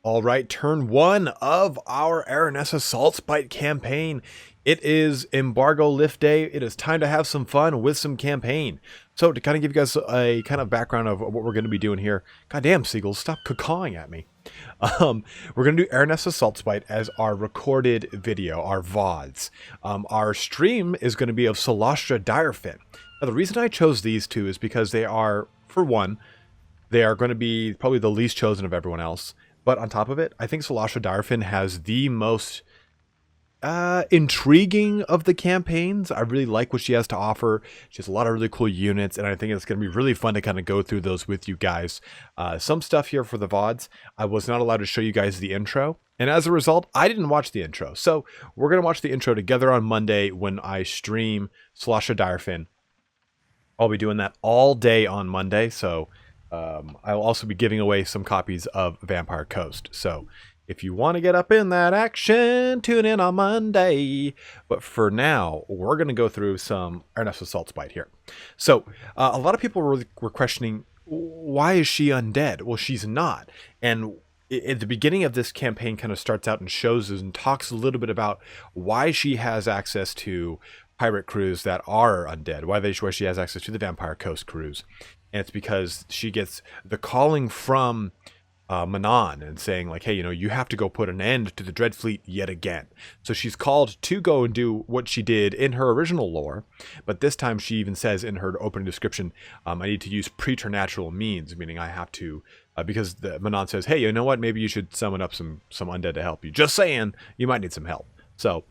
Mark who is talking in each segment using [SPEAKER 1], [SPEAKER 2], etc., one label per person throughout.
[SPEAKER 1] All right, turn one of our Aranessa Saltspite campaign. It is embargo lift day. It is time to have some fun with some campaign. So to kind of give you guys a kind of background of what we're going to be doing here. Goddamn, seagulls, stop cawing at me. We're going to do Aranessa Saltspite as our recorded video, our VODs. Our stream is going to be of Solastra Direfin. Now, the reason I chose these two is because they are, for one, they are going to be probably the least chosen of everyone else. But on top of it, I think Solastra Direfin has the most intriguing of the campaigns. I really like what she has to offer. She has a lot of really cool units, and I think it's going to be really fun to kind of go through those with you guys. Some stuff here for the VODs. I was not allowed to show you guys the intro, and as a result, I didn't watch the intro. So we're going to watch the intro together on Monday when I stream Solastra Direfin. I'll be doing that all day on Monday, so I'll also be giving away some copies of Vampire Coast. So if you want to get up in that action, tune in on Monday. But for now, we're going to go through some Aranessa Saltspite here. So a lot of people were questioning, why is she undead? Well, she's not. And at the beginning of this campaign kind of starts out and shows us and talks a little bit about why she has access to pirate crews that are undead, why she has access to the Vampire Coast crews. And it's because she gets the calling from Manon and saying like, hey, you have to go put an end to the Dread Fleet yet again. So she's called to go and do what she did in her original lore. But this time she even says in her opening description, I need to use preternatural means, meaning I have to, because Manon says, hey, you know what? Maybe you should summon up some undead to help you. Just saying, you might need some help. So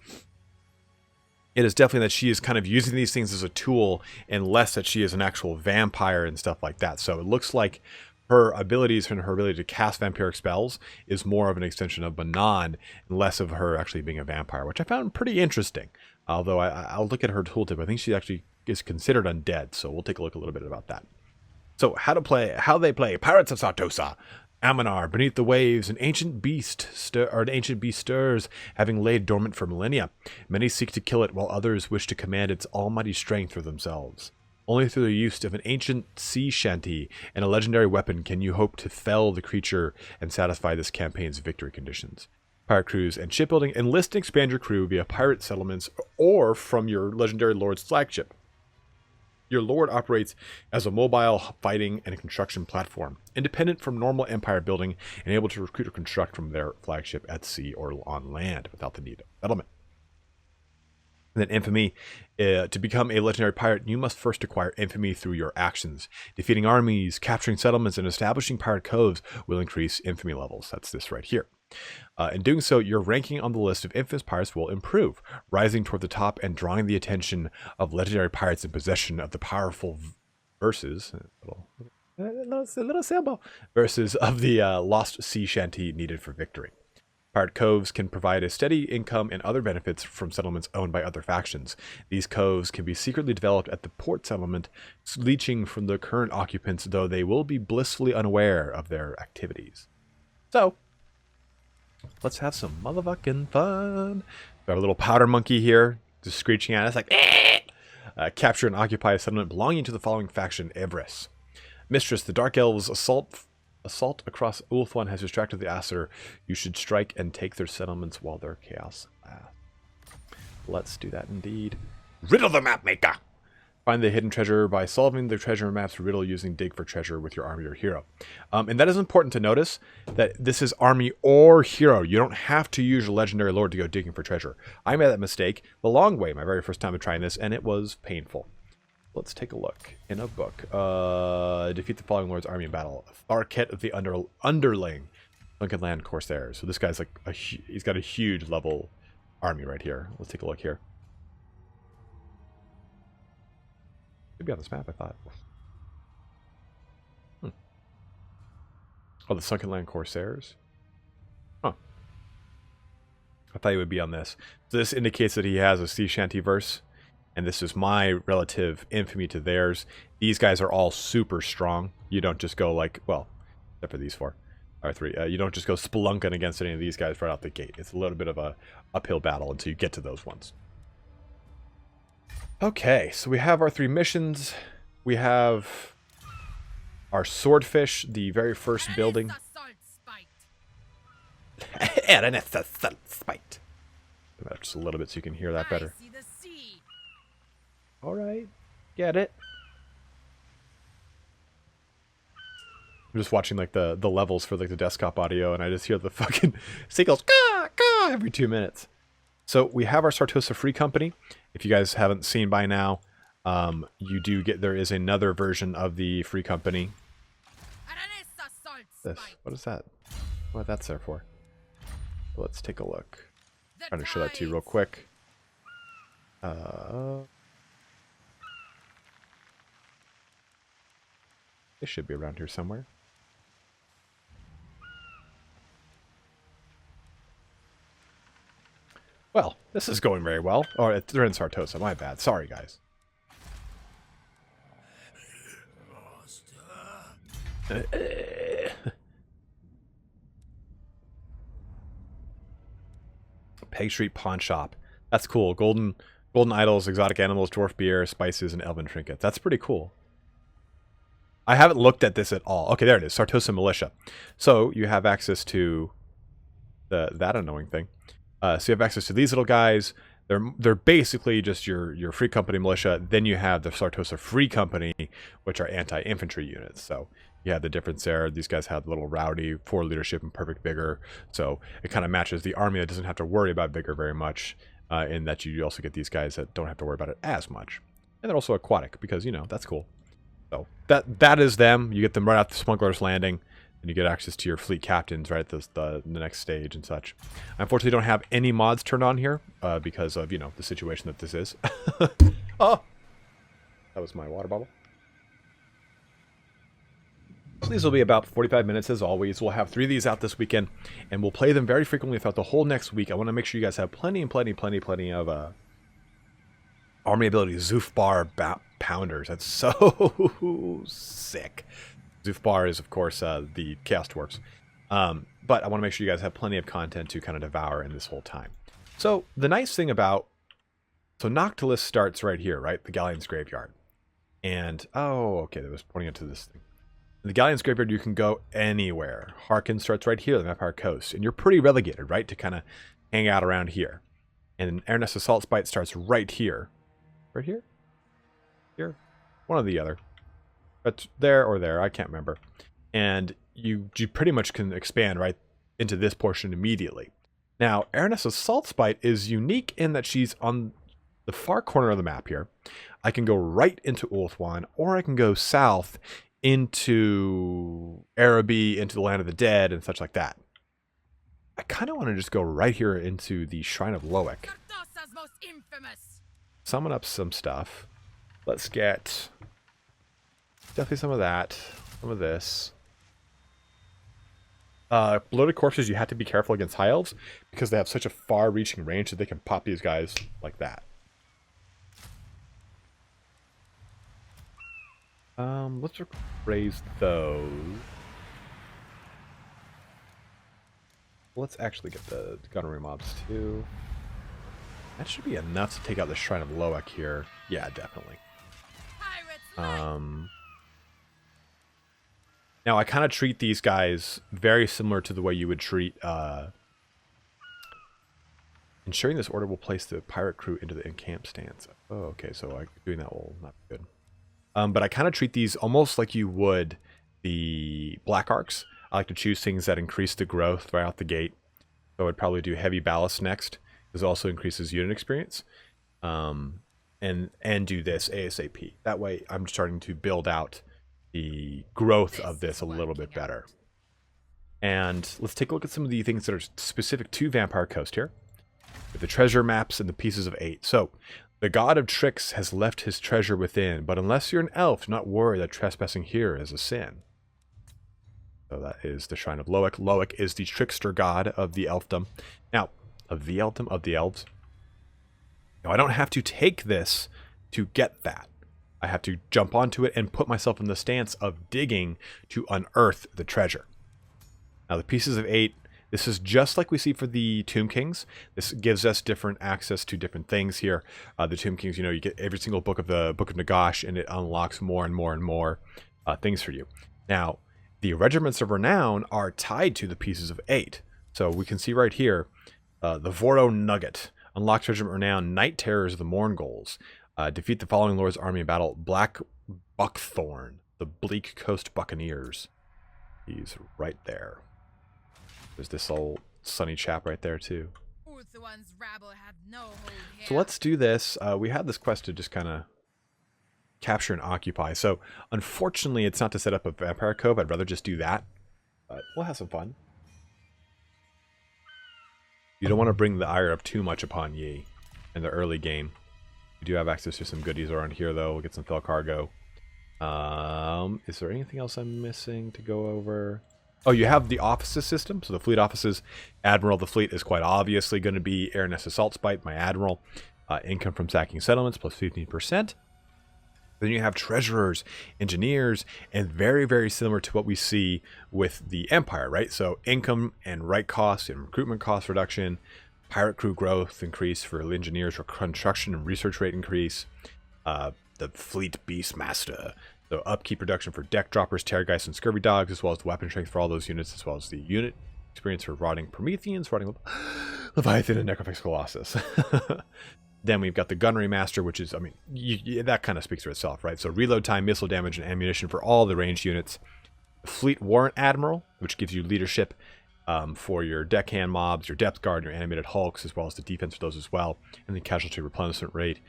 [SPEAKER 1] it is definitely that she is kind of using these things as a tool and less that she is an actual vampire and stuff like that. So it looks like her abilities and her ability to cast vampiric spells is more of an extension of Manon and less of her actually being a vampire, which I found pretty interesting. Although I'll look at her tooltip. I think she actually is considered undead, so we'll take a look a little bit about that. So how they play Pirates of Sartosa. Aminar, beneath the waves, an ancient beast stirs, having laid dormant for millennia. Many seek to kill it, while others wish to command its almighty strength for themselves. Only through the use of an ancient sea shanty and a legendary weapon can you hope to fell the creature and satisfy this campaign's victory conditions. Pirate crews and shipbuilding, enlist and expand your crew via pirate settlements or from your legendary lord's flagship. Your lord operates as a mobile fighting and construction platform, independent from normal empire building and able to recruit or construct from their flagship at sea or on land without the need of settlement. And then infamy. To become a legendary pirate, you must first acquire infamy through your actions. Defeating armies, capturing settlements, and establishing pirate coves will increase infamy levels. That's this right here. In doing so, your ranking on the list of infamous pirates will improve, rising toward the top and drawing the attention of legendary pirates in possession of the powerful verses, a little sailboat, verses of the lost sea shanty needed for victory. Pirate coves can provide a steady income and other benefits from settlements owned by other factions. These coves can be secretly developed at the port settlement, leeching from the current occupants, though they will be blissfully unaware of their activities. So, let's have some motherfucking fun. We have a little powder monkey here, just screeching at us like, capture and occupy a settlement belonging to the following faction, Everest. Mistress, the Dark Elves' assault across Ulthuan has distracted the Aesir. You should strike and take their settlements while their chaos lasts. Let's do that indeed. Riddle the map maker! Find the hidden treasure by solving the treasure map's riddle using dig for treasure with your army or hero. And that is important to notice that this is army or hero. You don't have to use your legendary lord to go digging for treasure. I made that mistake the long way my very first time of trying this, and it was painful. Let's take a look in a book. Defeat the following lord's army in battle. Tharket of the Underling. Sunken Land Corsairs. So this guy's like, he's got a huge level army right here. Let's take a look here. Maybe on this map, I thought. Oh, the Sunken Land Corsairs? Huh. I thought he would be on this. So this indicates that he has a sea shanty verse. And this is my relative infamy to theirs. These guys are all super strong. You don't just go like, well, except for these four. Or three. You don't just go spelunking against any of these guys right out the gate. It's a little bit of a uphill battle until you get to those ones. Okay, so we have our 3 missions. We have our swordfish, the very first building.
[SPEAKER 2] Aranessa Saltspite.
[SPEAKER 1] Aranessa Saltspite. Just a little bit so you can hear that better. Alright. Get it. I'm just watching like the levels for like the desktop audio, and I just hear the fucking seagulls every 2 minutes. So we have our Sartosa Free Company. If you guys haven't seen by now, you do get, there is another version of the Free Company. This, what is that? What that's there for? Let's take a look. I'm trying to show that to you real quick. It should be around here somewhere. Well, this is going very well. Oh, they're in Sartosa. My bad. Sorry, guys. Peg Street Pawn Shop. That's cool. Golden idols, exotic animals, dwarf beer, spices, and elven trinkets. That's pretty cool. I haven't looked at this at all. Okay, there it is. Sartosa Militia. So you have access to that annoying thing. So you have access to these little guys. They're basically just your Free Company militia. Then you have the Sartosa Free Company, which are anti-infantry units. So you have the difference there. These guys have little rowdy, 4 leadership, and perfect vigor. So it kind of matches the army that doesn't have to worry about vigor very much, in that you also get these guys that don't have to worry about it as much. And they're also aquatic because, you know, that's cool. So that is them. You get them right out the Smuggler's Landing. And you get access to your fleet captains right at the next stage and such. I unfortunately don't have any mods turned on here because of, you know, the situation that this is. Oh! That was my water bottle. So these will be about 45 minutes as always. We'll have 3 of these out this weekend, and we'll play them very frequently throughout the whole next week. I want to make sure you guys have plenty of army ability Zufbar Pounders. That's so sick. Zufbar is, of course, the Chaos Dwarfs. But I want to make sure you guys have plenty of content to kind of devour in this whole time. So the nice thing about... So Noctilus starts right here, right? The Galleon's Graveyard. And, oh, okay, that was pointing into this thing. In the Galleon's Graveyard, you can go anywhere. Harkin starts right here, the Vampire Coast. And you're pretty relegated, right? To kind of hang out around here. And Aranessa Saltspite starts right here. Right here? Here? One or the other. But there or there, I can't remember. And you pretty much can expand right into this portion immediately. Now, Aranessa Saltspite is unique in that she's on the far corner of the map here. I can go right into Ulthuan, or I can go south into Araby, into the Land of the Dead, and such like that. I kind of want to just go right here into the Shrine of Loic. Summon up some stuff. Let's get... Definitely some of that. Some of this. Bloated corpses, you have to be careful against high elves because they have such a far-reaching range that they can pop these guys like that. Let's raise those. Let's actually get the gunnery mobs too. That should be enough to take out the Shrine of Loic here. Yeah, definitely. Now, I kind of treat these guys very similar to the way you would treat... Ensuring this order will place the pirate crew into the encamp stance. Oh, okay, so doing that will not be good. But I kind of treat these almost like you would the Black Arcs. I like to choose things that increase the growth right out the gate. So I would probably do Heavy Ballast next. This also increases unit experience. And do this ASAP. That way, I'm starting to build out the growth of this a little bit better. And let's take a look at some of the things that are specific to Vampire Coast here. With the treasure maps and the pieces of 8. So, the god of tricks has left his treasure within, but unless you're an elf, do not worry that trespassing here is a sin. So that is the Shrine of Loic. Loic is the trickster god of the elfdom. Now, of the elves. Now, I don't have to take this to get that. I have to jump onto it and put myself in the stance of digging to unearth the treasure. Now, the pieces of 8, this is just like we see for the Tomb Kings. This gives us different access to different things here. The Tomb Kings, you know, you get every single book of the Book of Nagash, and it unlocks more and more and more things for you. Now, the Regiments of Renown are tied to the pieces of 8. So we can see right here, the Voro Nugget. Unlock Regiment Renown, Night Terrors of the Mourngols. Defeat the following Lord's army in battle. Black Buckthorn, the Bleak Coast Buccaneers. He's right there. There's this old sunny chap right there too. So let's do this. We had this quest to just kind of capture and occupy. So unfortunately, it's not to set up a Vampire Cove. I'd rather just do that. But we'll have some fun. You don't want to bring the ire up too much upon ye in the early game. We do have access to some goodies around here, though. We'll get some fell cargo. Is there anything else I'm missing to go over? Oh, you have the offices system. So the fleet offices. Admiral of the fleet is quite obviously going to be Aranessa Saltspite, my admiral. Income from sacking settlements plus 15%. Then you have treasurers, engineers, and very, very similar to what we see with the Empire, right? So income and right cost and recruitment cost reduction, pirate crew growth increase for engineers, for construction and research rate increase, the fleet beastmaster, so upkeep reduction for deck droppers, terrorgeists, and scurvy dogs, as well as the weapon strength for all those units, as well as the unit experience for rotting Prometheans, rotting Leviathan, and Necrophix Colossus. Then we've got the Gunnery Master, which is, I mean, that kind of speaks for itself, right? So reload time, missile damage, and ammunition for all the ranged units. Fleet Warrant Admiral, which gives you leadership for your deckhand mobs, your depth guard, your animated hulks, as well as the defense for those as well. And the casualty replenishment rate.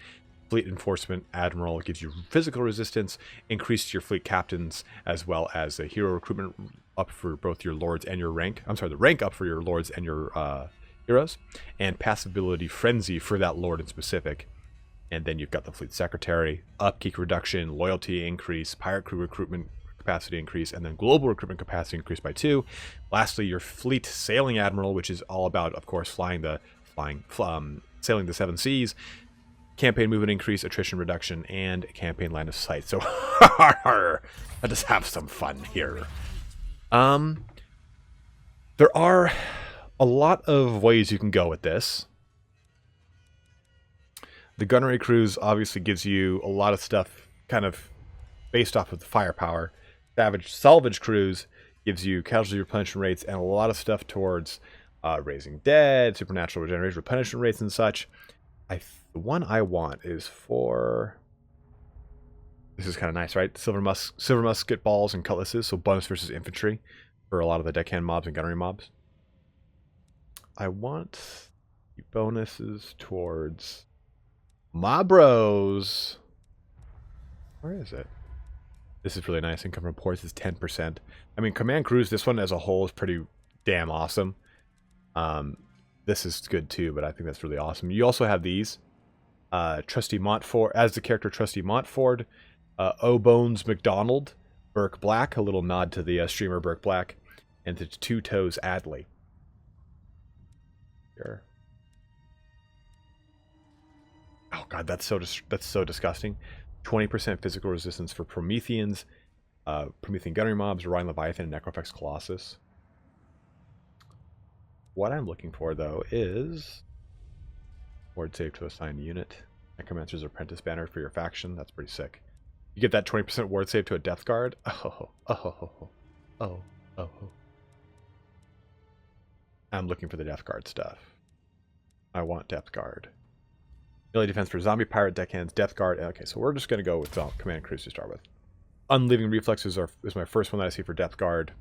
[SPEAKER 1] Fleet Enforcement Admiral gives you physical resistance, increase your fleet captains, as well as a hero recruitment up for both your lords and your rank. I'm sorry, the rank up for your lords and your heroes, and passive ability Frenzy for that lord in specific. And then you've got the Fleet Secretary, upkeep reduction, loyalty increase, pirate crew recruitment capacity increase, and then global recruitment capacity increase by 2. Lastly, your Fleet Sailing Admiral, which is all about, of course, sailing the 7 seas, campaign movement increase, attrition reduction, and campaign line of sight. So let us have some fun here. There are a lot of ways you can go with this. The gunnery cruise obviously gives you a lot of stuff kind of based off of the firepower. Salvage cruise gives you casualty replenishment rates and a lot of stuff towards raising dead, supernatural regeneration, replenishment rates, and such. The one I want is for... This is kind of nice, right? Silver musket balls and cutlasses, so bonus versus infantry for a lot of the deckhand mobs and gunnery mobs. I want the bonuses towards my bros. Where is it? This is really nice. Income reports is 10%. I mean, Command Cruise, this one as a whole is pretty damn awesome. This is good too, but I think that's really awesome. You also have these. Trusty Montfort, as the character Trusty Montfort, O-Bones McDonald, Burke Black, a little nod to the streamer Burke Black, and to Two Toes Adley. Here. Oh god, that's so disgusting. 20% physical resistance for Prometheans, Promethean gunnery mobs, Rhine Leviathan, and Necrophix Colossus. What I'm looking for though is ward save to assigned unit. Necromancer's Apprentice banner for your faction. That's pretty sick. You get that 20% ward save to a Death Guard. Oh. I'm looking for the Death Guard stuff. I want Death Guard. Melee defense for zombie pirate deckhands, Death Guard. Okay, so we're just going to go with Command Cruise to start with. Unliving Reflexes is my first one that I see for Death Guard.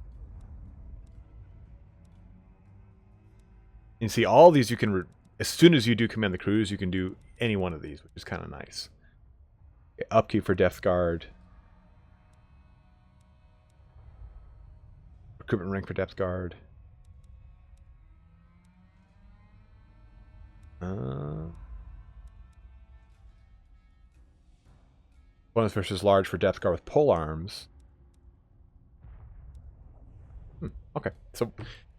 [SPEAKER 1] You see, all these you can, as soon as you do Command the Cruise, you can do any one of these, which is kind of nice. Okay, upkeep for Death Guard. Recruitment rank for Death Guard. Bonus versus large for Death Guard with pole arms. Okay, so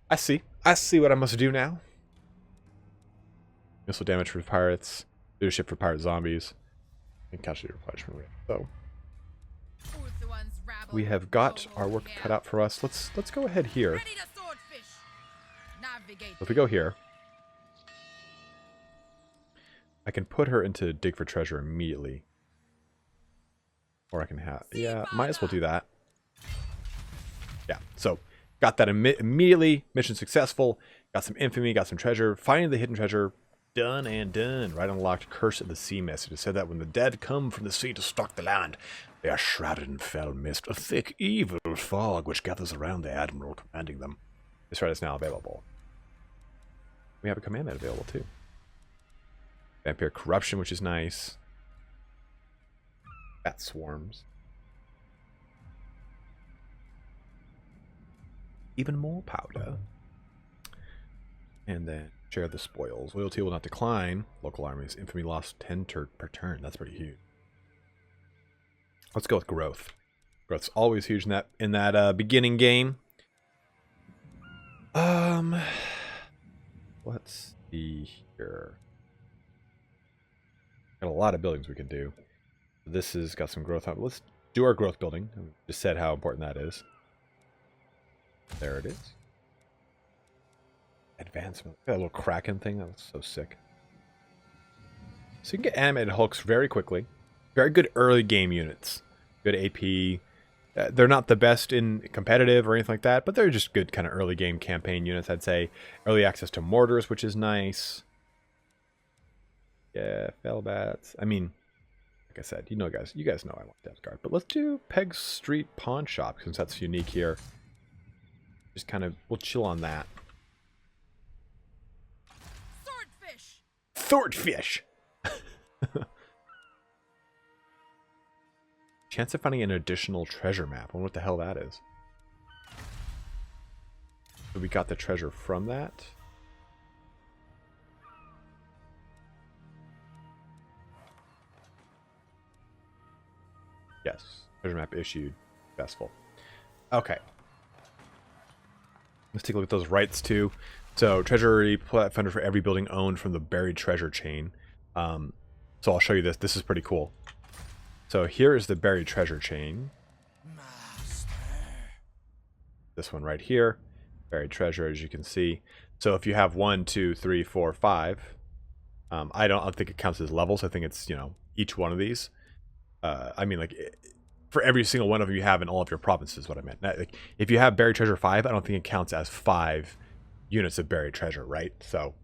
[SPEAKER 1] I see what I must do now. Missile damage for pirates, leadership for pirate zombies, and casualty replenishment rate. So we have got our work cut out for us. Let's go ahead here. If we go here, I can put her into dig for treasure immediately. Or I can have... Yeah, might as well do that. Yeah, so got that immediately. Mission successful. Got some infamy, got some treasure. Finding the hidden treasure, done and done. Right unlocked Curse of the Sea Mist. It said that when the dead come from the sea to stalk the land, they are shrouded in fell mist, a thick, evil fog which gathers around the admiral commanding them. This threat is now available. We have a commandment available too. Vampire Corruption, which is nice. Bat Swarms. Even more powder. And then share the spoils. Loyalty will not decline. Local armies. Infamy lost 10 per turn. That's pretty huge. Let's go with growth. Growth's always huge in that beginning game. Let's see here. Got a lot of buildings we can do. This has got some growth. Let's do our growth building. I just said how important that is. There it is. Advancement. That little Kraken thing. That was so sick. So you can get animated hulks very quickly. Very good early game units. Good AP. They're not the best in competitive or anything like that, but they're just good kind of early game campaign units, I'd say. Early access to mortars, which is nice. Yeah, Fellbats. I mean, like I said, you guys know I want Death Guard. But let's do Peg Street Pawn Shop, since that's unique here. Just kind of, we'll chill on that. Swordfish! Chance of finding an additional treasure map. I wonder what the hell that is. So we got the treasure from that. Yes. Treasure map issued. Successful. Okay. Let's take a look at those rights too. So treasury funded for every building owned from the buried treasure chain. So I'll show you this. This is pretty cool. So here is the buried treasure chain. Master. This one right here. Buried treasure, as you can see. So if you have 1, 2, 3, 4, 5. I don't think it counts as levels. I think it's, you know, each one of these. I mean, like, for every single one of them you have in all of your provinces is what I meant. Like, if you have buried treasure 5, I don't think it counts as 5 units of buried treasure, right? So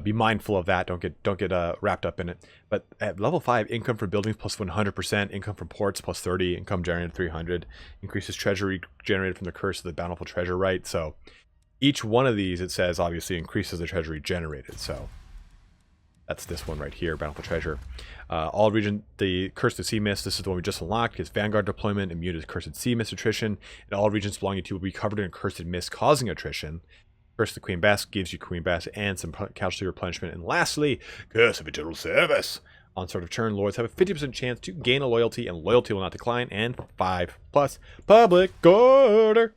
[SPEAKER 1] be mindful of that. Don't get wrapped up in it. But at level 5, income from buildings plus 100%, income from ports plus 30, income generated 300, increases treasury generated from the curse of the bountiful treasure, right? So each one of these, it says, obviously increases the treasury generated. So that's this one right here, bountiful treasure. All region, the Cursed Sea Mist, this is the one we just unlocked. Its Vanguard deployment, immune to Cursed Sea Mist attrition. And all regions belonging to will be covered in a Cursed Mist causing attrition. Curse of the Queen Bess gives you Queen Bess and some casualty replenishment. And lastly, Curse of Eternal Service. On start of turn, lords have a 50% chance to gain a loyalty, and loyalty will not decline. And 5+ public order.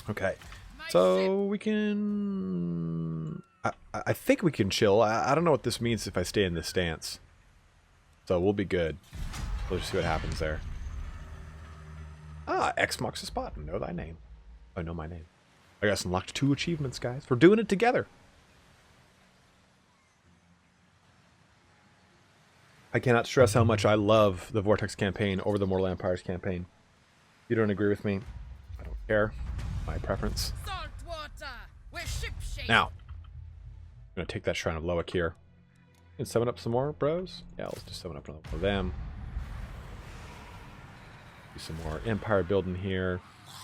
[SPEAKER 1] Okay, so we can... I think we can chill. I don't know what this means if I stay in this stance. So we'll be good. We'll just see what happens there. Ah, X marks the spot. Know thy name. I know my name. I got unlocked 2 achievements, guys. We're doing it together. I cannot stress how much I love the Vortex campaign over the Mortal Empires campaign. If you don't agree with me, I don't care. My preference. Now, I'm going to take that Shrine of Loic here. And summon up some more, bros? Yeah, let's just summon up another one of them. Do some more Empire building here.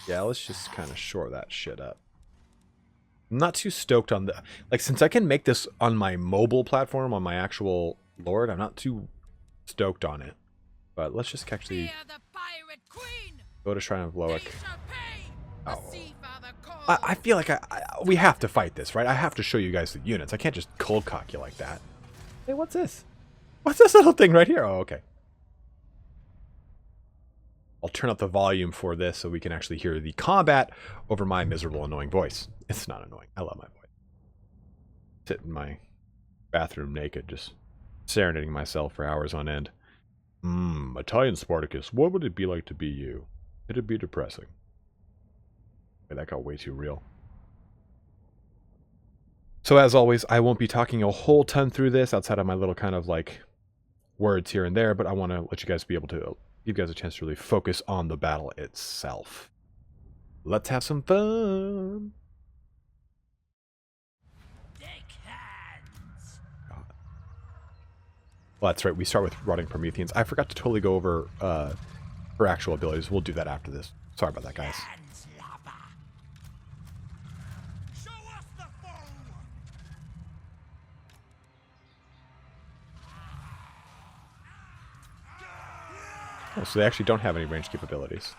[SPEAKER 1] Yeah, let's just kind of shore that shit up. I'm not too stoked on the... Like, since I can make this on my mobile platform, on my actual Lord, I'm not too stoked on it. But let's just actually go to Shrine of Loic. Oh. I feel like we have to fight this, right? I have to show you guys the units. I can't just cold cock you like that. Hey, what's this? What's this little thing right here? Oh, okay. I'll turn up the volume for this so we can actually hear the combat over my miserable, annoying voice. It's not annoying. I love my voice. Sit in my bathroom naked, just serenading myself for hours on end. Italian Spartacus, what would it be like to be you? It'd be depressing. Okay, that got way too real. So as always, I won't be talking a whole ton through this outside of my little kind of like words here and there, but I want to let you guys be able to give you guys a chance to really focus on the battle itself. Let's have some fun. Well, that's right. We start with Rotting Prometheans. I forgot to totally go over her actual abilities. We'll do that after this. Sorry about that, guys. Oh, so they actually don't have any range capabilities.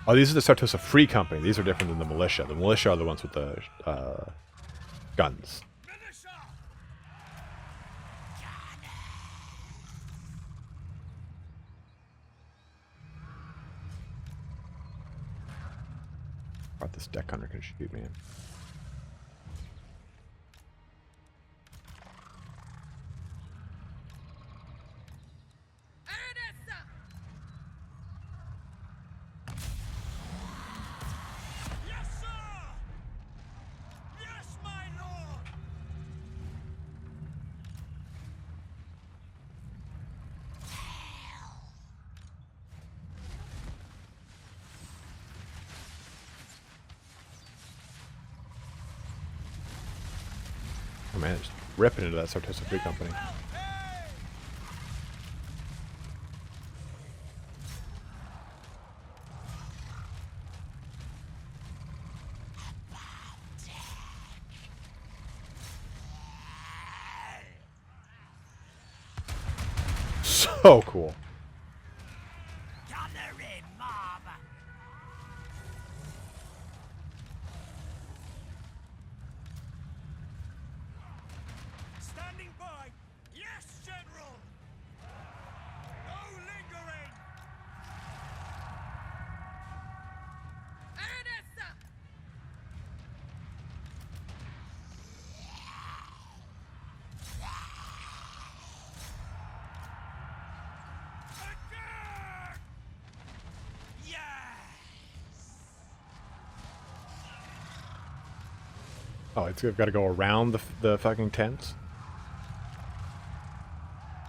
[SPEAKER 1] Oh, these are the Sartosa Free Company. These are different than the militia. The militia are the ones with the guns. What this deck hunter can shoot, man. Oh man, just ripping into that Sartosa Free Company. So cool. Oh, it's got to go around the fucking tents.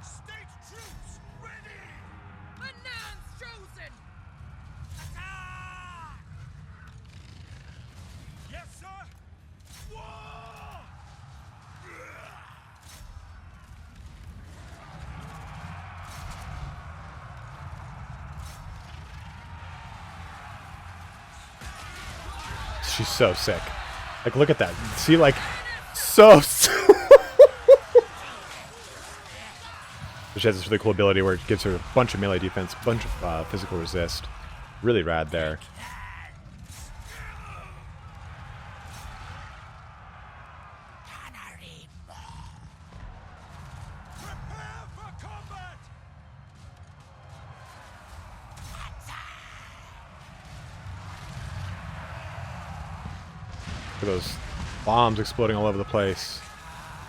[SPEAKER 2] State troops ready! Announce chosen! Attack! Yes, sir! War!
[SPEAKER 1] She's so sick. Like, look at that. See, like, so... She has this really cool ability where it gives her a bunch of melee defense, a bunch of physical resist. Really rad there.
[SPEAKER 2] Prepare for combat!
[SPEAKER 1] Look at those bombs exploding all over the place.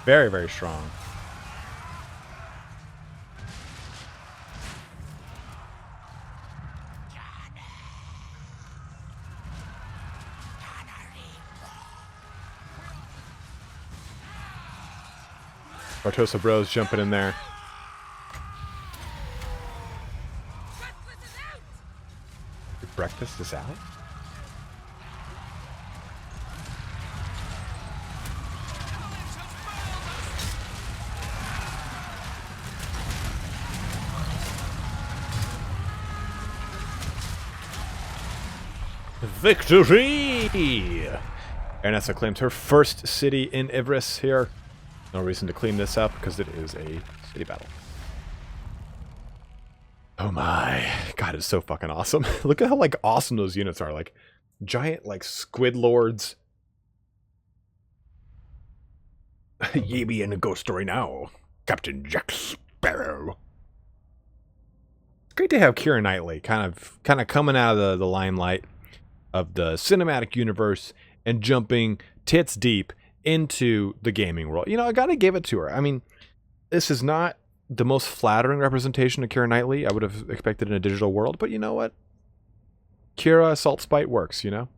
[SPEAKER 1] Very, very strong. Sartosa Bros jumping in there. Breakfast is out? Victory! Aranessa claims her first city in Ivris here. No reason to clean this up because it is a city battle. Oh my. God, it's so fucking awesome. Look at how, like, awesome those units are. Like, giant, like, squid lords. Ye be in a ghost story now. Captain Jack Sparrow. It's great to have Keira Knightley kind of coming out of the limelight of the cinematic universe and jumping tits deep into the gaming world. You know, I gotta give it to her. I mean, this is not the most flattering representation of Keira Knightley I would have expected in a digital world, but you know what? Keira Saltspite works, you know?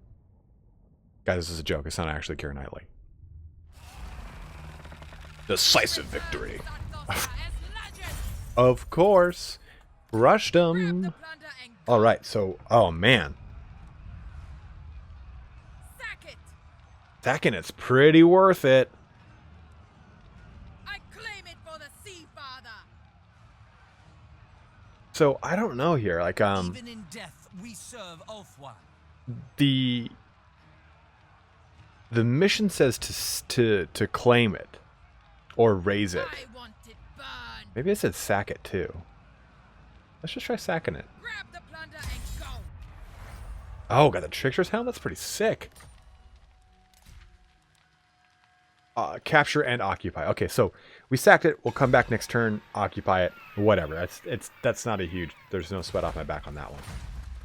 [SPEAKER 1] Guys, this is a joke. It's not actually Keira Knightley. Decisive victory. Of course. Crushed them. Alright, so, oh man. Second, it's pretty worth it.
[SPEAKER 2] I claim it for the Sea Father.
[SPEAKER 1] So I don't know here. Like
[SPEAKER 3] Even in death, we serve Ulthwan.
[SPEAKER 1] the mission says to claim it or raise it.
[SPEAKER 2] I want it burned.
[SPEAKER 1] Maybe it said sack it too. Let's just try sacking it.
[SPEAKER 2] Grab the plunder and go.
[SPEAKER 1] Oh, got the trickster's helm. That's pretty sick. Capture and occupy. Okay, so we sacked it. We'll come back next turn, occupy it. Whatever. That's not a huge. There's no sweat off my back on that one.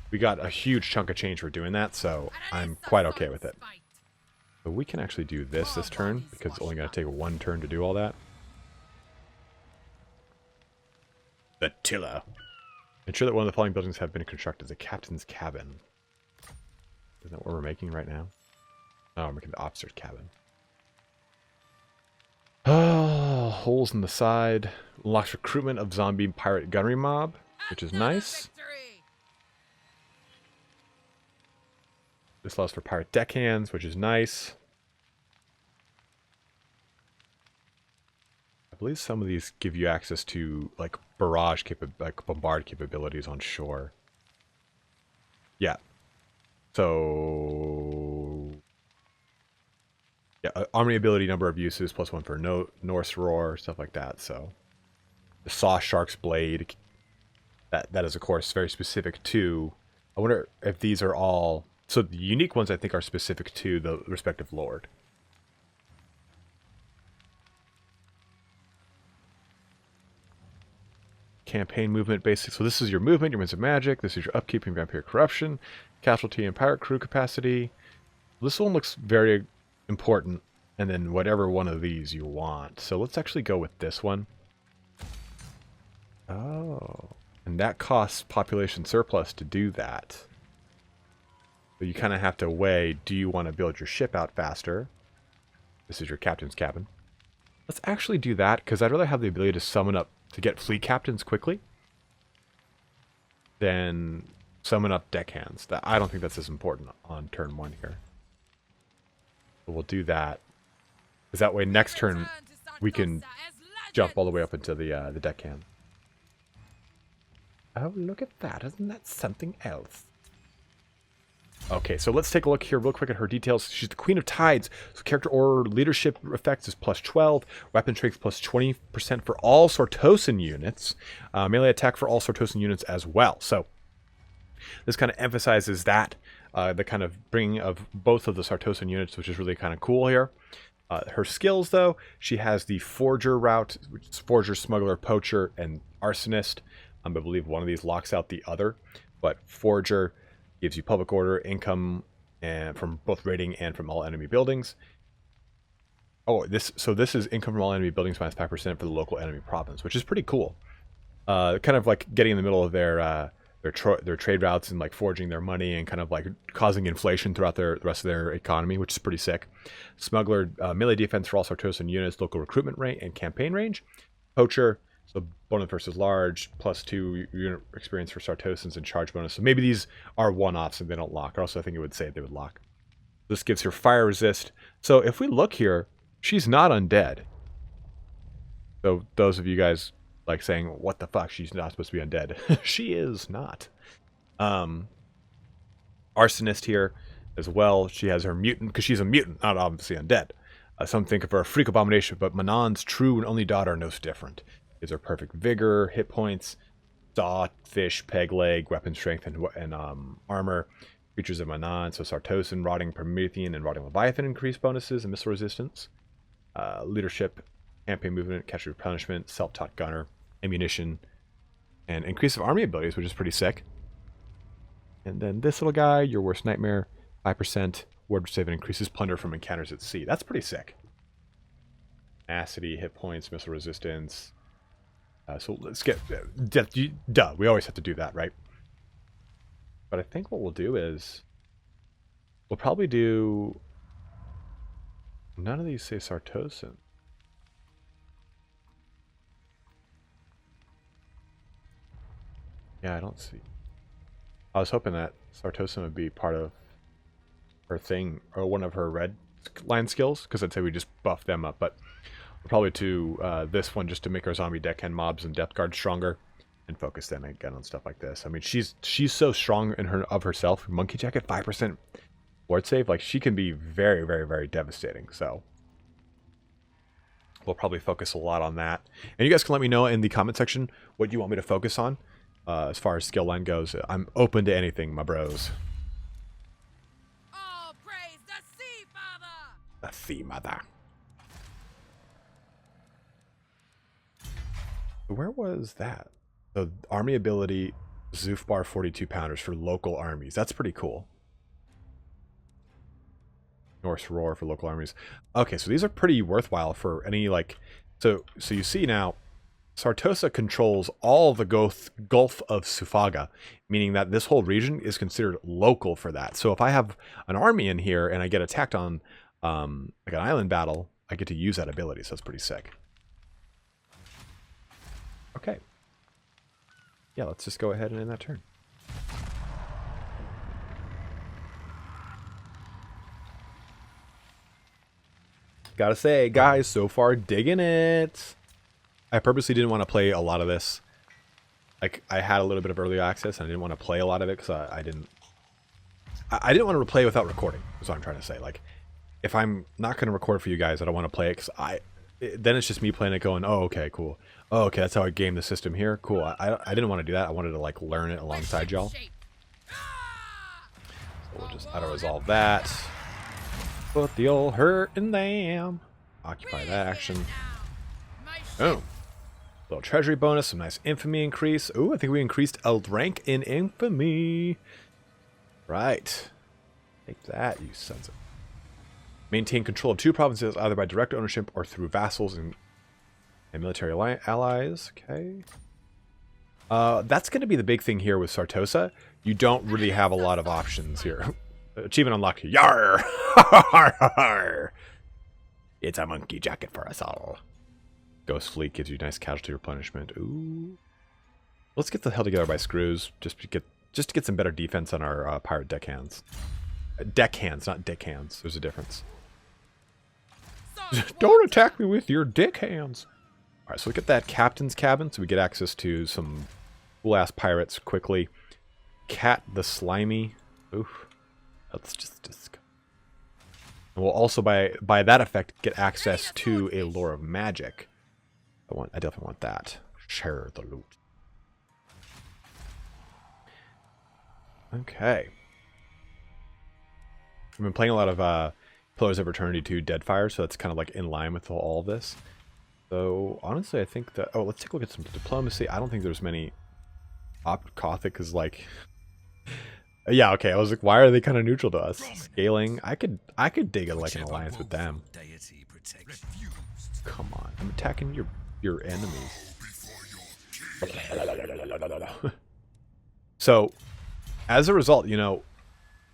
[SPEAKER 1] We got a huge chunk of change for doing that, so I'm quite okay with it. But we can actually do this turn because it's only going to take one turn to do all that. The Tiller. Ensure that one of the following buildings have been constructed: the captain's cabin. Isn't that what we're making right now? Oh, we're making the officer's cabin. Oh, holes in the side. Unlocks recruitment of zombie pirate gunnery mob, which is nice. This allows for pirate deckhands, which is nice. I believe some of these give you access to like barrage like bombard capabilities on shore. Yeah. So yeah, army ability, number of uses, +1 for Norse Roar, stuff like that. So the Saw Shark's Blade, that is of course very specific to. I wonder if these are all. So the unique ones I think are specific to the respective lord. Campaign movement basics. So this is your movement, your means of magic. This is your upkeep and vampire corruption, casualty and pirate crew capacity. This one looks very important, and then whatever one of these you want. So let's actually go with this one. Oh, and that costs population surplus to do that. So you kind of have to weigh, do you want to build your ship out faster? This is your captain's cabin. Let's actually do that, because I'd rather have the ability to summon up, to get fleet captains quickly, than summon up deckhands. I don't think that's as important on turn 1 here. So we'll do that. Because that way next turn we can jump all the way up into the deckhand. Oh, look at that. Isn't that something else? Okay, so let's take a look here real quick at her details. She's the Queen of Tides. So character or leadership effects is +12. Weapon strength +20% for all Sartosan units. Melee attack for all Sartosan units as well. So this kind of emphasizes that. The kind of bringing of both of the Sartosan units, which is really kind of cool here. Her skills, though, she has the Forger route, which is Forger, Smuggler, Poacher, and Arsonist. I believe one of these locks out the other. But Forger gives you public order, income, and from both raiding and from all enemy buildings. Oh, this is income from all enemy buildings -5% for the local enemy province, which is pretty cool. Kind of like getting in the middle of their trade routes and like forging their money and kind of like causing inflation throughout the rest of their economy, which is pretty sick. Smuggler, melee defense for all Sartosan units, local recruitment rate and campaign range. Poacher, so bonus versus large, +2 unit experience for Sartosans and charge bonus. So maybe these are one-offs and they don't lock. Or also I think it would say they would lock. This gives her fire resist. So if we look here, she's not undead. So those of you guys like saying, what the fuck, she's not supposed to be undead. She is not. Arsonist here as well. She has her mutant, because she's a mutant, not obviously undead. Some think of her a freak abomination, but Manon's true and only daughter knows different. Is her perfect vigor, hit points, saw, fish, peg leg, weapon strength, and armor. Creatures of Manon, so Sartosan, Rotting Promethean, and Rotting Leviathan increase bonuses and missile resistance. Leadership, campaign movement, catch replenishment, self-taught gunner, ammunition, and increase of army abilities, which is pretty sick. And then this little guy, your worst nightmare, 5%, ward save and increases plunder from encounters at sea. That's pretty sick. Tenacity, hit points, missile resistance. So let's get... Duh, we always have to do that, right? But I think what we'll do is... We'll probably do... None of these say Sartosan. Yeah, I don't see. I was hoping that Sartosan would be part of her thing, or one of her red line skills, because I'd say we just buff them up, but we'll probably do this one just to make our zombie deckhand mobs and depth guard stronger. and focus then again on stuff like this. I mean, she's so strong in her of herself. Monkey Jacket, 5% ward save. Like, she can be very, very, very devastating. So we'll probably focus a lot on that. And you guys can let me know in the comment section what you want me to focus on as far as skill line goes. I'm open to anything, my bros.
[SPEAKER 2] All praise the Sea Father!
[SPEAKER 1] The Sea Mother. Where was that? The army ability, Zufbar 42 pounders for local armies. That's pretty cool. Norse Roar for local armies. Okay, so these are pretty worthwhile for any, like... So you see now, Sartosa controls all the Gulf of Sufaga, meaning that this whole region is considered local for that. So if I have an army in here and I get attacked on like an island battle, I get to use that ability, so that's pretty sick. Okay. Yeah, let's just go ahead and end that turn. Gotta say, guys, so far digging it. I purposely didn't want to play a lot of this. Like, I had a little bit of early access, and I didn't want to play a lot of it because I didn't want to play without recording. Is what I'm trying to say. Like, if I'm not going to record for you guys, I don't want to play it because then it's just me playing it, going, oh, okay, cool. Oh, okay, that's how I game the system here. Cool. I didn't want to do that. I wanted to like learn it alongside y'all. So we'll just auto-resolve that. Put the old hurt in them. Occupy that action. Oh. Little treasury bonus, some nice infamy increase. Ooh, I think we increased a rank in infamy. Right. Take that, you sons of... Maintain control of 2 provinces either by direct ownership or through vassals and military allies. Okay. That's going to be the big thing here with Sartosa. You don't really have a lot of options here. Achievement unlocked. Yar! It's a monkey jacket for us all. Ghost Fleet gives you nice casualty replenishment. Ooh. Let's get the hell together by screws just to get some better defense on our pirate deckhands. Deckhands, not dickhands. There's a difference. Don't attack me with your dick hands. Alright, so we get that captain's cabin so we get access to some cool-ass pirates quickly. Cat the Slimy. Oof. That's just disgusting. And we'll also, by that effect, get access to a lore of magic. I definitely want that. Share the loot. Okay. I've been playing a lot of Pillars of Eternity 2 Deadfire, so that's kind of like in line with all of this. So honestly, I think that... Oh, let's take a look at some diplomacy. I don't think there's many... Gothic is like... Yeah, okay. I was like, why are they kind of neutral to us? Scaling. I could dig like an alliance with them. Come on, I'm attacking your enemies. So, as a result, you know,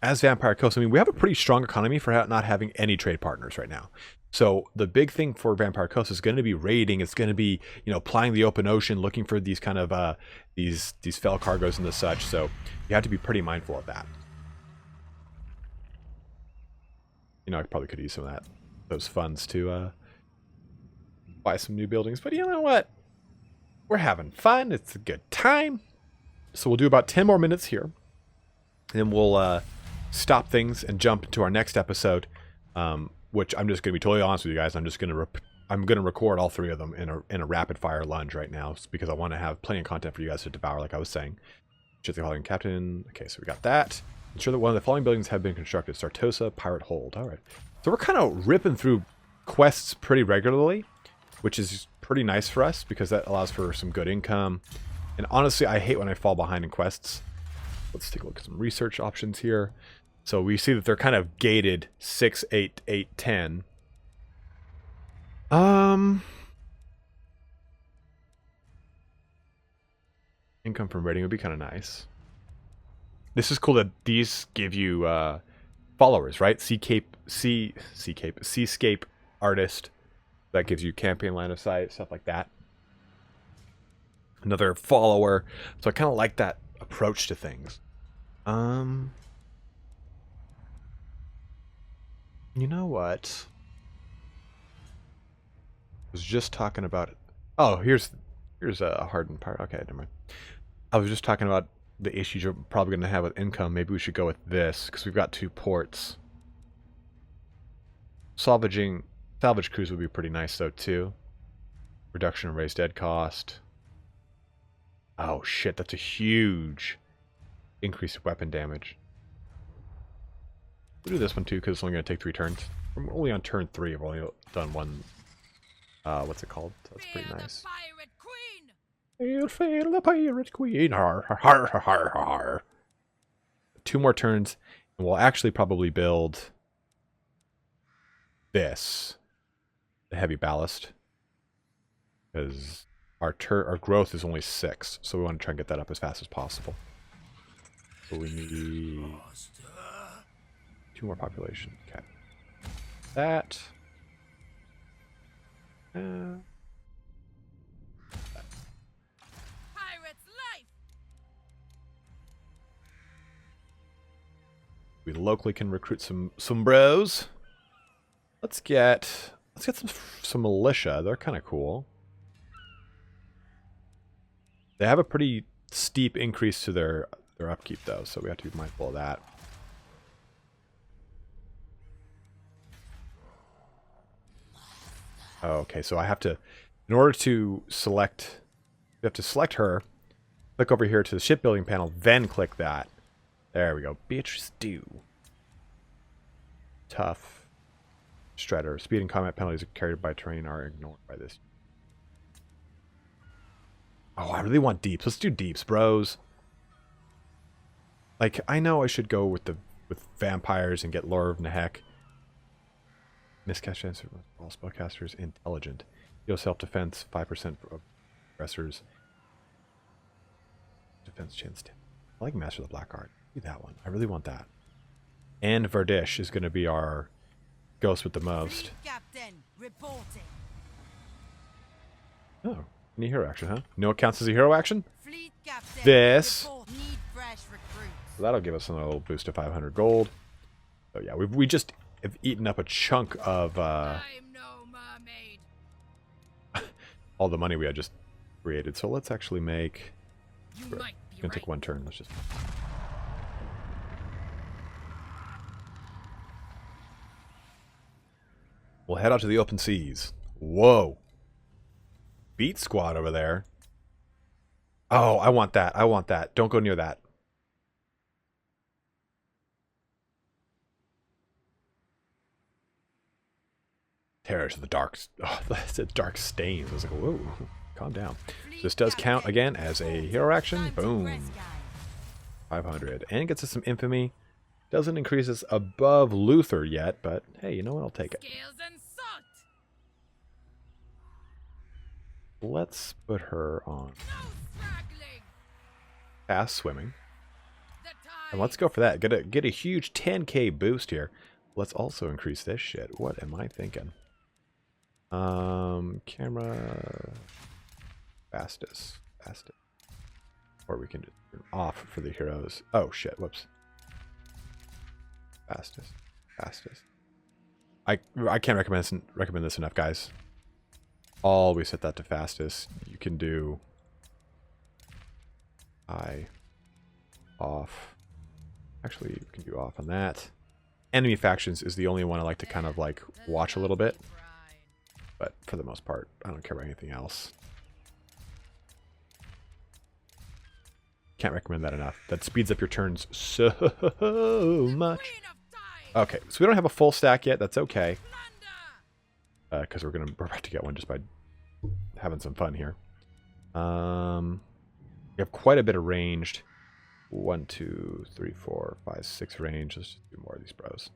[SPEAKER 1] as Vampire Coast, I mean, we have a pretty strong economy for not having any trade partners right now. So the big thing for Vampire Coast is going to be raiding. It's going to be, you know, plying the open ocean, looking for these kind of these fell cargoes and the such. So you have to be pretty mindful of that. You know, I probably could use some of those funds to buy some new buildings. But you know what? We're having fun. It's a good time. So we'll do about 10 more minutes here, and then we'll stop things and jump into our next episode. Which I'm just going to be totally honest with you guys. I'm just going to record all 3 of them in a rapid fire lunge right now because I want to have plenty of content for you guys to devour, like I was saying. Should the calling captain. Okay, so we got that. Ensure that one of the following buildings have been constructed. Sartosa Pirate Hold. All right. So we're kind of ripping through quests pretty regularly, which is pretty nice for us because that allows for some good income. And honestly, I hate when I fall behind in quests. Let's take a look at some research options here. So we see that they're kind of gated 6, 8, 8, 10. Income from raiding would be kind of nice. This is cool that these give you followers, right? Seascape artist. That gives you campaign line of sight, stuff like that. Another follower. So I kind of like that approach to things. You know what? I was just talking about it. Oh, here's Here's a hardened part. Okay, never mind. I was just talking about the issues you're probably going to have with income. Maybe we should go with this, because we've got 2 ports. Salvage crews would be pretty nice, though, too. Reduction in raised dead cost. Oh, shit, that's a huge increase in weapon damage. We'll do this one, too, because it's only going to take 3 turns. We're only on turn 3. I've only done one... what's it called? That's pretty nice. You'll fail the pirate queen. Har, har, har, har, har, har. 2 more turns, and we'll actually probably build this, the heavy ballast, because our growth is only 6, so we want to try and get that up as fast as possible. So we need 2 more population. Okay, that. We locally can recruit some bros. Let's get some militia. They're kind of cool. They have a pretty steep increase to their upkeep though, so we have to be mindful of that. Okay, so I have to, in order to select, we have to select her, click over here to the shipbuilding panel, then click that. There we go. Beatrice Dew. Tough. Strider. Speed and combat penalties carried by terrain are ignored by this. Oh, I really want deeps. Let's do deeps, bros. Like, I know I should go with vampires and get Lore of Nehek. Miscast chance of all spellcasters. Intelligent. Heal self-defense. 5% of aggressors. Defense chance 10. I like Master of the Black Art. Do that one. I really want that. And Verdish is going to be our ghost with the most.
[SPEAKER 2] Captain, reporting.
[SPEAKER 1] Oh, any hero action, huh? No, it counts as a hero action?
[SPEAKER 2] Fleet captain,
[SPEAKER 1] This.
[SPEAKER 2] need fresh recruits.
[SPEAKER 1] So that'll give us a little boost to 500 gold. So yeah, we just have eaten up a chunk of
[SPEAKER 2] I'm no mermaid.
[SPEAKER 1] all the money we had just created. So let's actually make...
[SPEAKER 2] You
[SPEAKER 1] We're
[SPEAKER 2] might be
[SPEAKER 1] going to
[SPEAKER 2] right.
[SPEAKER 1] take 1 turn. Let's just... We'll head out to the open seas. Whoa. Beat squad over there. Oh, I want that. I want that. Don't go near that. Terrors of the dark... Oh, that's a dark stains. I was like, whoa. Calm down. So this does count again as a hero action. Boom. 500. And gets us some infamy. Doesn't increase us above Luther yet, but hey, you know what? I'll take it.
[SPEAKER 2] Scales and salt.
[SPEAKER 1] Let's put her on
[SPEAKER 2] No straggling.
[SPEAKER 1] fast swimming.
[SPEAKER 2] The
[SPEAKER 1] And let's go for that. Get a huge 10k boost here. Let's also increase this shit. What am I thinking? Camera fastest. Or we can just turn off for the heroes. Oh shit, whoops. Fastest. I can't recommend this enough, guys. Always set that to fastest. You can do off. Actually, you can do off on that. Enemy factions is the only one I like to kind of like watch a little bit. But for the most part, I don't care about anything else. Can't recommend that enough. That speeds up your turns so much. Okay, so we don't have a full stack yet. That's okay. Because we're about to get one just by having some fun here. We have quite a bit of ranged. 1, 2, 3, 4, 5, 6 range. Let's just do more of these bros.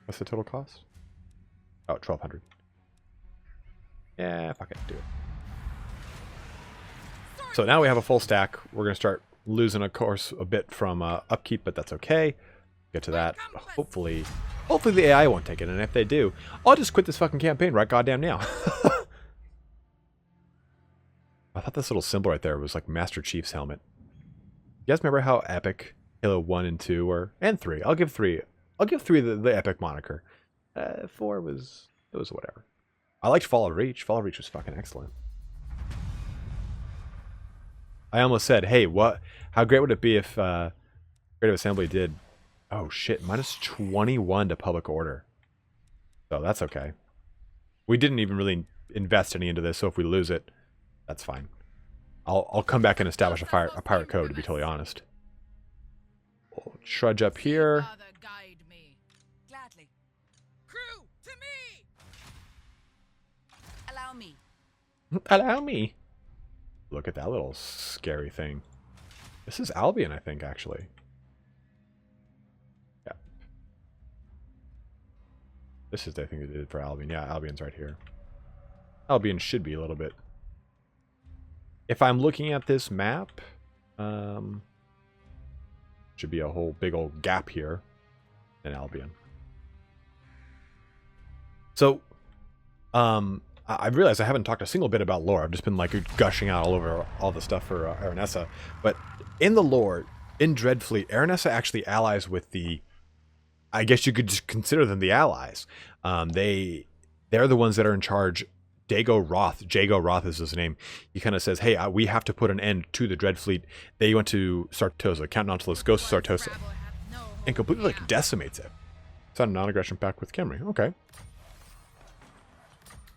[SPEAKER 1] What's the total cost? Oh, 1,200. Yeah, fuck it, do it. So now we have a full stack. We're going to start losing, of course, a bit from upkeep, but that's okay. Get to that. Hopefully the AI won't take it, and if they do, I'll just quit this fucking campaign right goddamn now. I thought this little symbol right there was like Master Chief's helmet. You guys remember how epic Halo 1 and 2 and 3. I'll give 3. I'll give 3 the epic moniker. 4 was whatever. I liked Fall of Reach. Fall of Reach was fucking excellent. I almost said, hey, how great would it be if Creative Assembly did, oh shit, minus 21 to public order. So that's okay. We didn't even really invest any into this, so if we lose it, that's fine. I'll come back and establish a pirate code, to be totally honest. We'll trudge up here.
[SPEAKER 2] Father, guide me.
[SPEAKER 3] Gladly.
[SPEAKER 2] Crew, to me!
[SPEAKER 3] Allow me.
[SPEAKER 1] Allow me. Look at that little scary thing. This is Albion, I think, actually. Yeah. This is, I think, they did for Albion. Yeah, Albion's right here. Albion should be a little bit. If I'm looking at this map, should be a whole big old gap here in Albion. So, I realized I haven't talked a single bit about lore. I've just been like gushing out all over all the stuff for Aranessa. But in the lore, in Dreadfleet, Aranessa actually allies with the, I guess you could just consider them the allies. They're the ones that are in charge. Jago Roth is his name. He kind of says, hey, we have to put an end to the Dreadfleet. They went to Sartosa, Count Nautilus goes to Sartosa, and completely like decimates it. Sign a non-aggression pact with Khemri. Okay.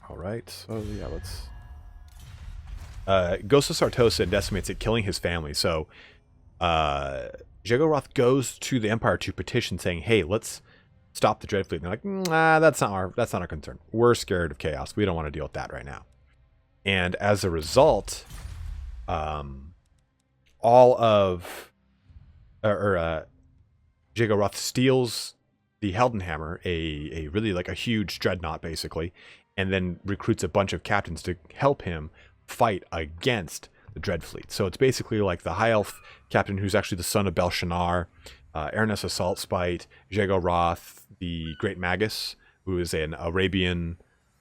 [SPEAKER 1] All right. So yeah, let's. Goes to Sartosa and decimates it, killing his family. So, Jago Roth goes to the Empire to petition, saying, "Hey, let's stop the Dreadfleet." And they're like, "Nah, that's not our concern. We're scared of chaos. We don't want to deal with that right now." And as a result, all of Jago Roth steals the Heldenhammer, a really like a huge dreadnought basically, and then recruits a bunch of captains to help him fight against the Dreadfleet. So it's basically like the High Elf captain, who's actually the son of Belshazzar, Aranessa Saltspite, Jago Roth, the Great Magus, who is an Arabian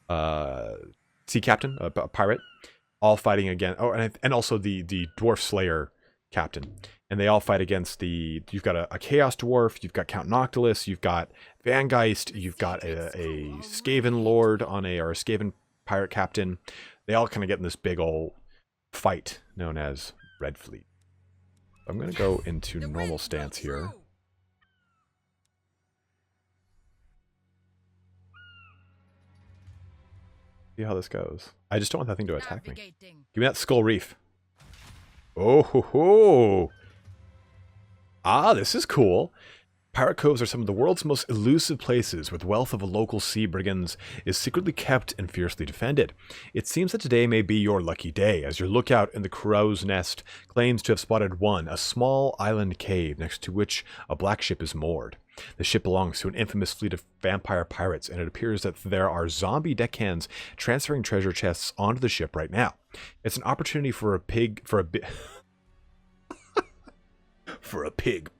[SPEAKER 1] sea captain, a pirate, all fighting against, and also the Dwarf Slayer captain. And they all fight against you've got a Chaos Dwarf, you've got Count Noctilus, you've got Vangeist, you've got a Skaven Lord or a Skaven pirate captain. They all kind of get in this big old fight known as Red Fleet. I'm going to go into normal stance here. See how this goes. I just don't want that thing to attack me. Give me that Skull Reef. Oh ho ho! Ah, this is cool. Pirate coves are some of the world's most elusive places, where the wealth of local sea brigands is secretly kept and fiercely defended. It seems that today may be your lucky day, as your lookout in the Crow's Nest claims to have spotted a small island cave next to which a black ship is moored. The ship belongs to an infamous fleet of vampire pirates, and it appears that there are zombie deckhands transferring treasure chests onto the ship right now. It's an opportunity for a pig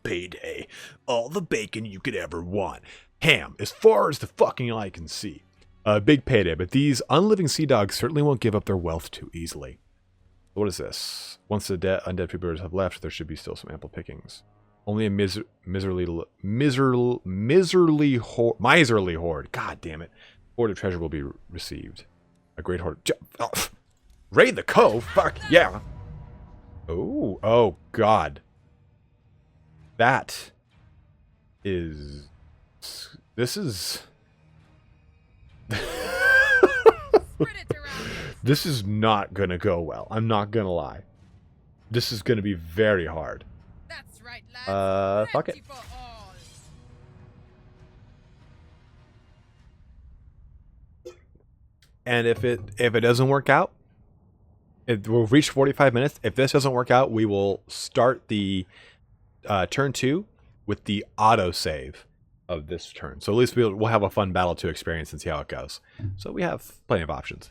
[SPEAKER 1] payday. All the bacon you could ever want. Ham, as far as the fucking eye can see. A big payday, but these unliving sea dogs certainly won't give up their wealth too easily. What is this? Once the undead freebooters have left, there should be still some ample pickings. Only a miserly horde. God damn it. Hoard of treasure will be received. A great horde. Raid the cove? Fuck yeah. Oh God. This is this is not gonna go well. I'm not gonna lie. This is gonna be very hard.
[SPEAKER 2] That's right, lads.
[SPEAKER 1] Fuck it.
[SPEAKER 2] For all.
[SPEAKER 1] And if it doesn't work out, it will reach 45 minutes. If this doesn't work out, we will start the turn 2 with the autosave of this turn. So at least we'll have a fun battle to experience and see how it goes. So we have plenty of options.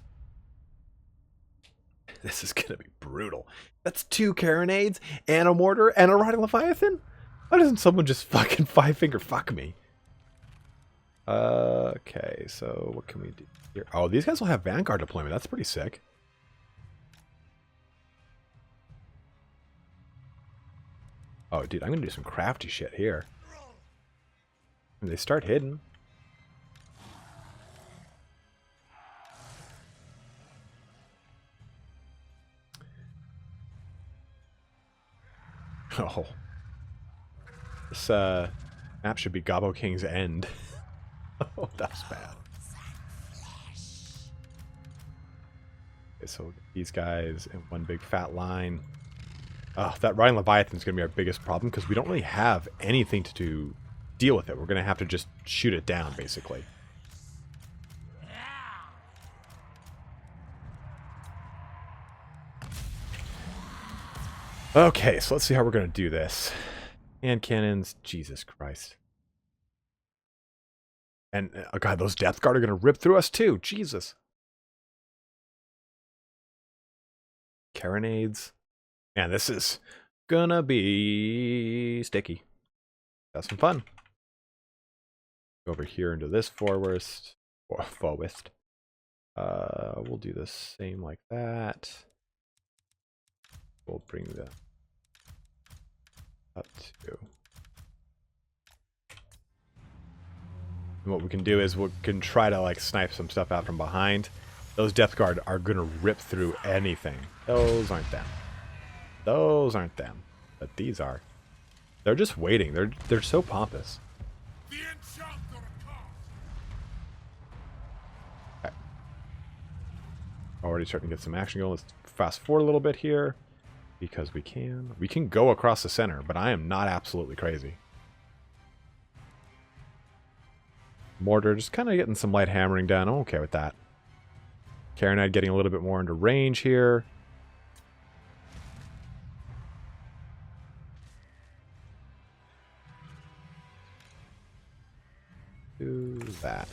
[SPEAKER 1] This is going to be brutal. That's 2 Carronades and a Mortar and a Rotting Leviathan? Why doesn't someone just fucking 5-finger fuck me? Okay, so what can we do here? Oh, these guys will have Vanguard deployment. That's pretty sick. Oh, dude, I'm gonna do some crafty shit here. And they start hidden. Oh. This map should be Gobbo King's End. Oh, that's bad. Okay, so these guys in one big fat line. Oh, that Rhine Leviathan is going to be our biggest problem because we don't really have anything to deal with it. We're going to have to just shoot it down, basically. Okay, so let's see how we're going to do this. Hand cannons, Jesus Christ. And, oh god, those Death Guard are going to rip through us too, Jesus. Carronades. Man, this is gonna be sticky. Have some fun. Go over here into this forest. Or forest. We'll do the same like that. We'll bring the up to. And what we can do is we can try to like snipe some stuff out from behind. Those Death Guard are gonna rip through anything. Those aren't them. Those aren't them. But these are. They're just waiting. They're so pompous. Okay. Already starting to get some action going. Let's fast forward a little bit here. Because we can. We can go across the center, but I am not absolutely crazy. Mortar just kind of getting some light hammering done. I'm okay with that. Carronade getting a little bit more into range here. Do that.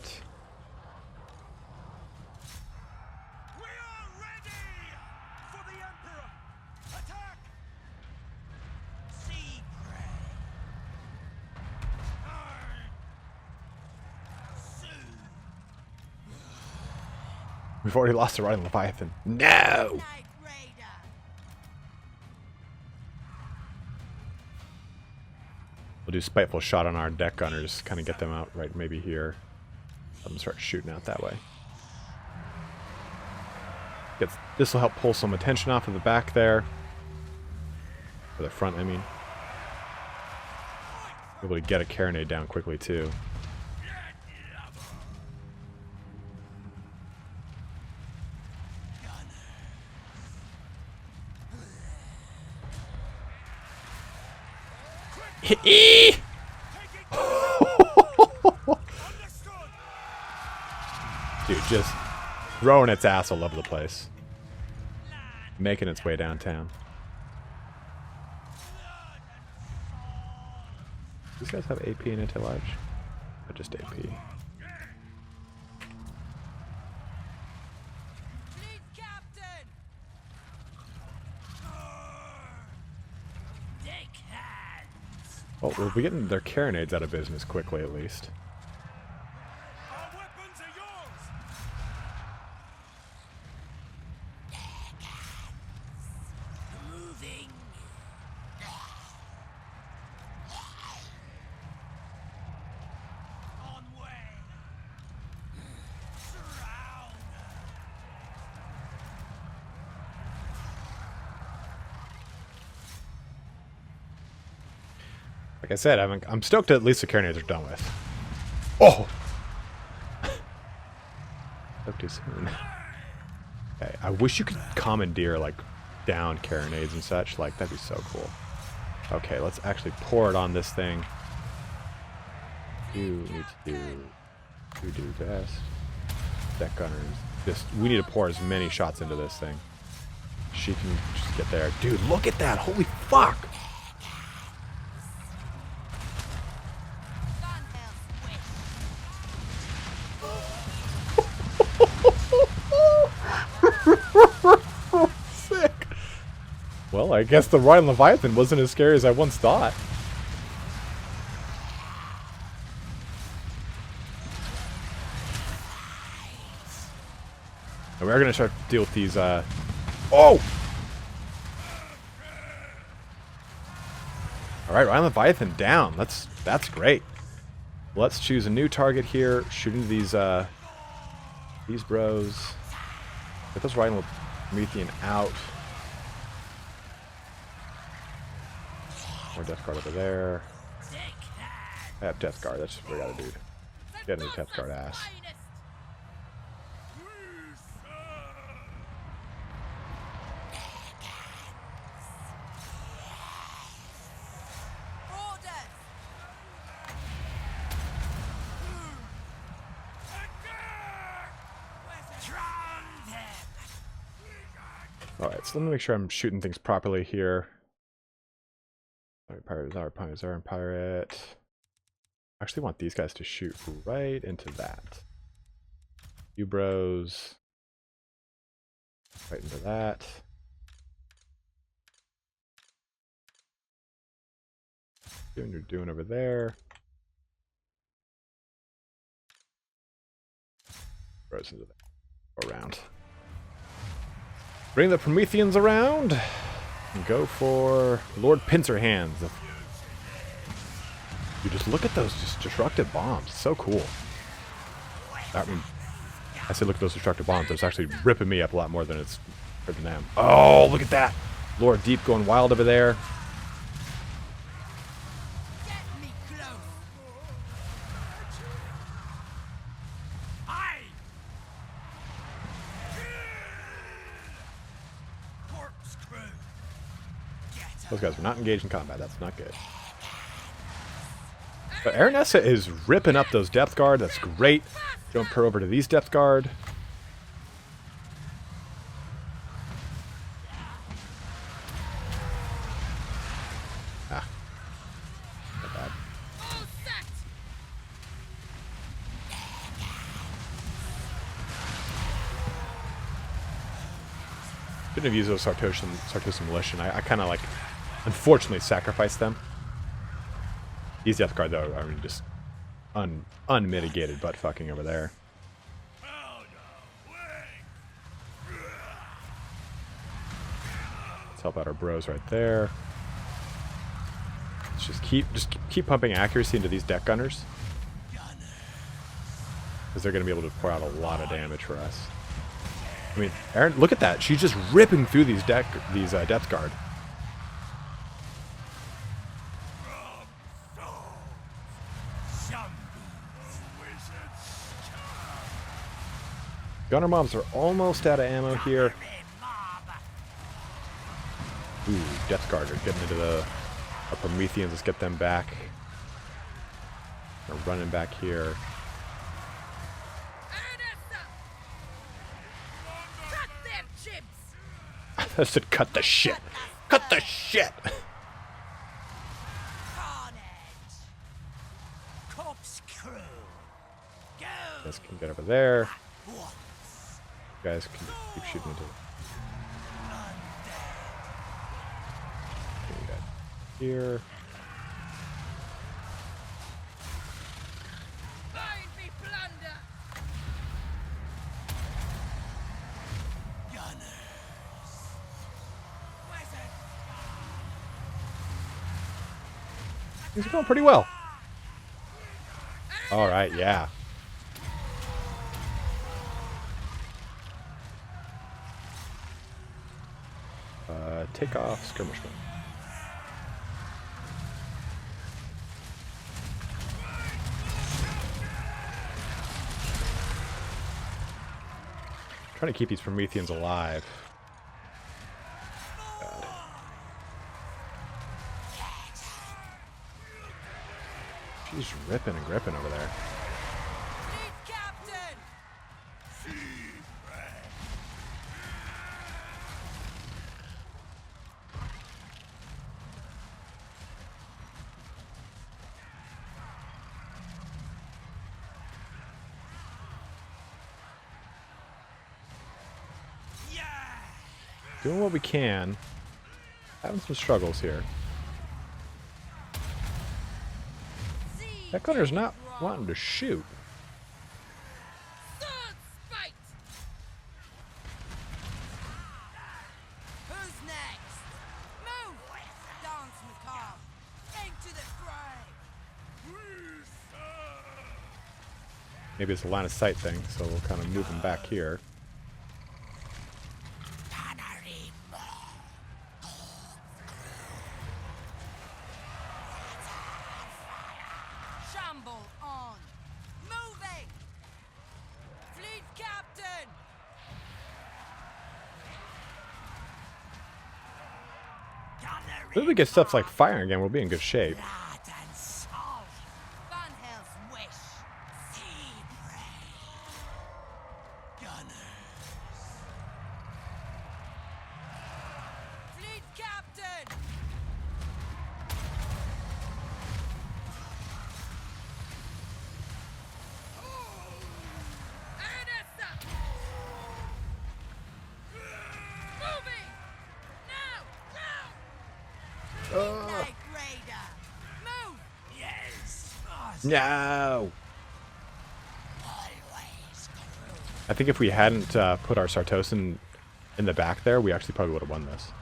[SPEAKER 3] We are ready for the Emperor. Attack! Sea prey. Soon.
[SPEAKER 1] We've already lost the Rhine Leviathan. No!
[SPEAKER 2] Night Raider.
[SPEAKER 1] We'll do Spiteful Shot on our deck gunners, kind of get them out right maybe here. Let them start shooting out that way. This will help pull some attention off of the back there. Or the front, I mean. Be able to get a Carronade down quickly too. Dude, just throwing its ass all over the place. Making its way downtown. These guys have AP and anti-large? Or just AP?
[SPEAKER 2] Fleet Captain.
[SPEAKER 3] Deckhands.
[SPEAKER 1] Well, we'll be getting their Carronades out of business quickly at least.
[SPEAKER 3] Our weapons are yours. Moving. On way. Surround.
[SPEAKER 1] Like I said, I'm stoked that at least the Carronades are done with. Oh! Spoke too soon. Okay, I wish you could commandeer, like, down Carronades and such. Like, that'd be so cool. Okay, let's actually pour it on this thing. You need to do best. Deck gunners. We need to pour as many shots into this thing. She can just get there. Dude, look at that! Holy fuck! Sick. Well, I guess the Rhine Leviathan wasn't as scary as I once thought. And we're gonna start to deal with these, Oh! All right, Ryan Leviathan down. That's great. Let's choose a new target here. Shoot into these bros. Get this Ryan Promethean out. More Death Guard over there. I have Death Guard. That's just what we gotta do. Get into Death Guard ass. Alright, so let me make sure I'm shooting things properly here. Zarn Pirate. I actually want these guys to shoot right into that. You bros. Right into that. Doing you're doing over there. Bros into that. Go around. Bring the Prometheans around. And go for Lord Pincerhands. You just look at those just destructive bombs. So cool. I mean, I said look at those destructive bombs. It's actually ripping me up a lot more than it's ripping them. Oh, look at that. Lord Deep going wild over there.
[SPEAKER 2] Get me close.
[SPEAKER 1] Those guys were not engaged in combat. That's not good. But Aranessa is ripping up those depth guard. That's great. Jump her over to these depth guard. Ah. Not bad. Shouldn't have used those Sartosan Militia. I kind of like, unfortunately, sacrificed them. These depth guard though, I mean, just unmitigated butt fucking over there. Let's help out our bros right there. Let's just keep pumping accuracy into these deck gunners, because they're going to be able to pour out a lot of damage for us. I mean, Aaron, look at that. She's just ripping through these depth guard. Gunner mobs are almost out of ammo here. Ooh, Depth Guard are getting into our Prometheans. Let's get them back. They're running back here. I said cut the shit. Cut the shit! You guys can get over there. You guys can keep shooting into it. Here. Things are going pretty well. All right, yeah. Take off skirmishman. Trying to keep these Prometheans alive. God. She's ripping and gripping over there. Doing what we can. Having some struggles here. That gunner's not wanting to shoot.
[SPEAKER 2] Who's next? Move! Dance macabre. to the fray.
[SPEAKER 1] Maybe it's a line of sight thing, so we'll kind of move him back here.
[SPEAKER 2] Shamble on. Moving. Fleet captain.
[SPEAKER 1] If we get stuff like firing again, we'll be in good shape.
[SPEAKER 3] Blood and salt.
[SPEAKER 2] Van Hell's wish.
[SPEAKER 3] Sea brave. Gunners.
[SPEAKER 2] Fleet captain. Aranessa. Moving. Now. Midnight Raider. Move.
[SPEAKER 3] Yes.
[SPEAKER 1] No!
[SPEAKER 3] Always crew.
[SPEAKER 1] I think if we hadn't put our Sartosan in the back there, we actually probably would have won this.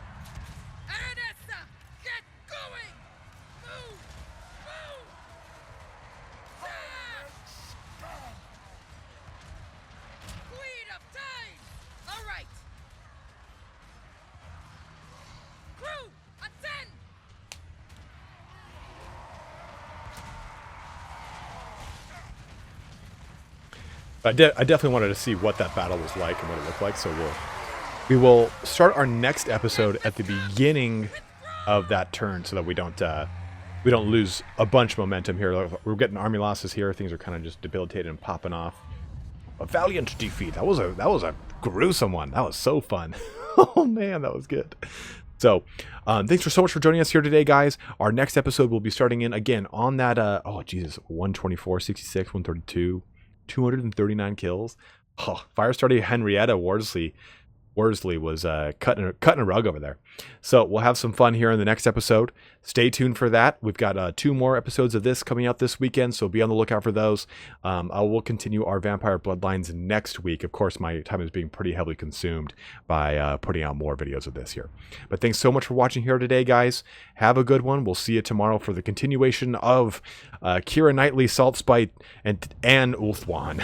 [SPEAKER 2] Aranessa, get going. Move. Move. Queen of time. All right. Crew, attend.
[SPEAKER 1] I definitely wanted to see what that battle was like and what it looked like, so we will start our next episode at the beginning of that turn so that we don't lose a bunch of momentum here. We're getting army losses here. Things are kind of just debilitated and popping off. A valiant defeat. That was a gruesome one. That was so fun. Oh man, that was good. So, thanks so much for joining us here today, guys. Our next episode will be starting in again on that. Oh Jesus, 124, 66, 132. 239 kills. Oh, Firestarter Henrietta Worsley was cutting a rug over there. So we'll have some fun here in the next episode. Stay tuned for that. We've got 2 more episodes of this coming out this weekend, so be on the lookout for those. I will continue our Vampire Bloodlines next week. Of course, my time is being pretty heavily consumed by putting out more videos of this here. But thanks so much for watching here today, guys. Have a good one. We'll see you tomorrow for the continuation of Keira Knightley, Saltspite, and Ulthuan.